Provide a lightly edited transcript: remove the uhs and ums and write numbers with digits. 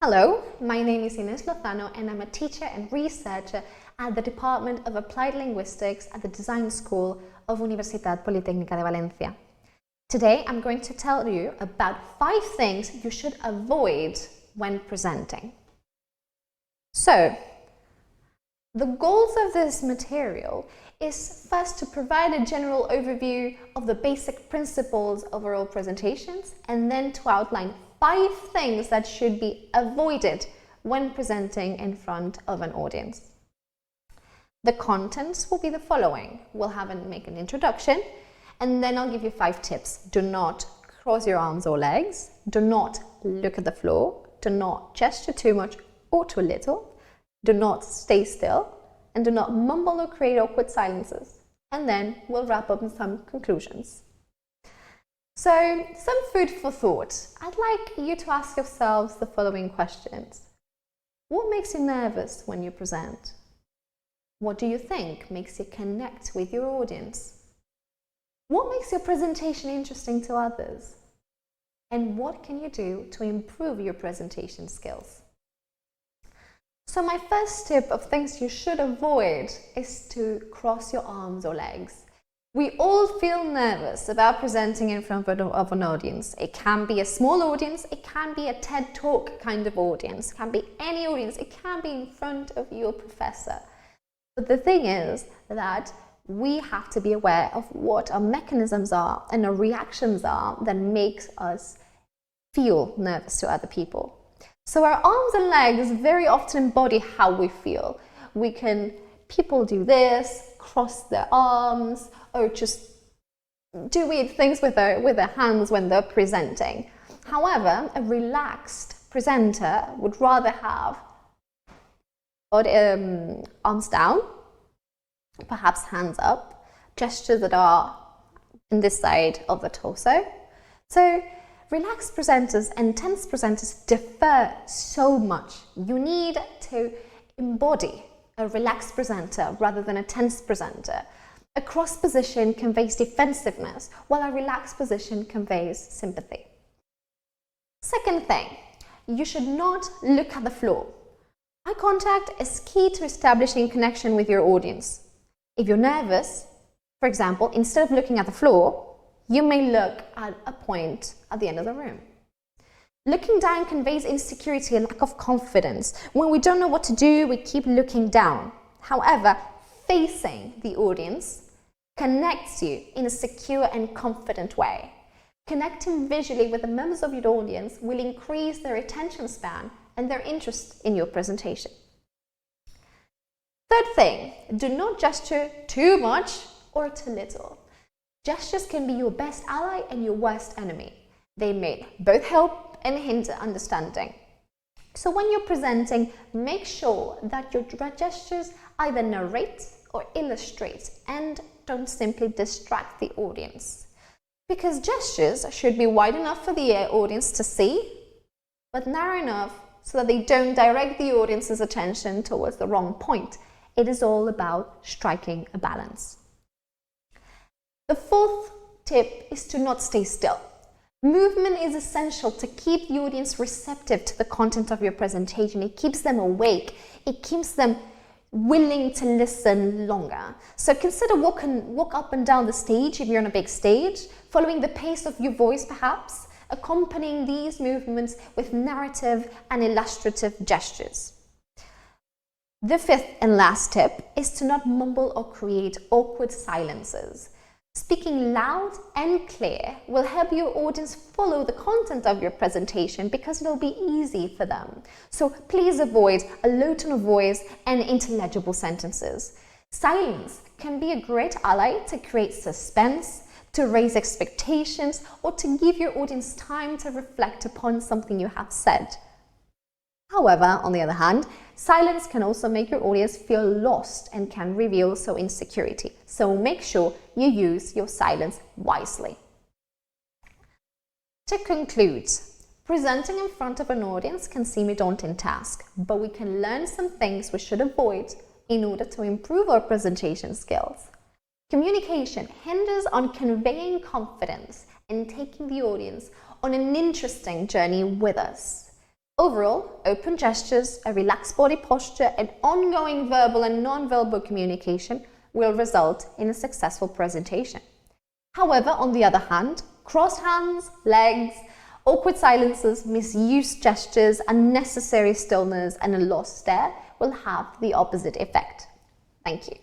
Hello, my name is Ines Lozano and I'm a teacher and researcher at the Department of Applied Linguistics at the Design School of Universidad Politécnica de Valencia. Today I'm going to tell you about 5 things you should avoid when presenting. So, the goals of this material is first to provide a general overview of the basic principles of oral presentations and then to outline 5 things that should be avoided when presenting in front of an audience. The contents will be the following. We'll make an introduction and then I'll give you 5 tips. Do not cross your arms or legs. Do not look at the floor. Do not gesture too much or too little. Do not stay still. And do not mumble or create awkward silences. And then we'll wrap up with some conclusions. So, some food for thought. I'd like you to ask yourselves the following questions. What makes you nervous when you present? What do you think makes you connect with your audience? What makes your presentation interesting to others? And what can you do to improve your presentation skills? So my first tip of things you should avoid is to cross your arms or legs. We all feel nervous about presenting in front of an audience. It can be a small audience, it can be a TED Talk kind of audience, it can be any audience, it can be in front of your professor. But the thing is that we have to be aware of what our mechanisms are and our reactions are that makes us feel nervous to other people. So our arms and legs very often embody how we feel. People do this, cross their arms, or just do weird things with their hands when they're presenting. However, a relaxed presenter would rather have arms down, perhaps hands up, gestures that are in this side of the torso. So relaxed presenters and tense presenters differ so much. You need to embody a relaxed presenter rather than a tense presenter. A cross position conveys defensiveness, while a relaxed position conveys sympathy. Second thing, you should not look at the floor. Eye contact is key to establishing connection with your audience. If you're nervous, for example, instead of looking at the floor, you may look at a point at the end of the room. Looking down conveys insecurity and lack of confidence. When we don't know what to do, we keep looking down. However, facing the audience connects you in a secure and confident way. Connecting visually with the members of your audience will increase their attention span and their interest in your presentation. Third thing, do not gesture too much or too little. Gestures can be your best ally and your worst enemy. They may both help and hinder understanding. So when you're presenting, make sure that your gestures either narrate or illustrate and don't simply distract the audience. Because gestures should be wide enough for the audience to see, but narrow enough so that they don't direct the audience's attention towards the wrong point. It is all about striking a balance. The fourth tip is to not stay still. Movement is essential to keep the audience receptive to the content of your presentation. It keeps them awake. It keeps them willing to listen longer. So consider walk up and down the stage if you're on a big stage, following the pace of your voice perhaps, accompanying these movements with narrative and illustrative gestures. The fifth and last tip is to not mumble or create awkward silences. Speaking loud and clear will help your audience follow the content of your presentation because it will be easy for them. So please avoid a low tone of voice and intelligible sentences. Silence can be a great ally to create suspense, to raise expectations, or to give your audience time to reflect upon something you have said. However, on the other hand, silence can also make your audience feel lost and can reveal insecurity. So make sure you use your silence wisely. To conclude, presenting in front of an audience can seem a daunting task, but we can learn some things we should avoid in order to improve our presentation skills. Communication hinders on conveying confidence and taking the audience on an interesting journey with us. Overall, open gestures, a relaxed body posture, and ongoing verbal and non-verbal communication will result in a successful presentation. However, on the other hand, crossed hands, legs, awkward silences, misused gestures, unnecessary stillness, and a lost stare will have the opposite effect. Thank you.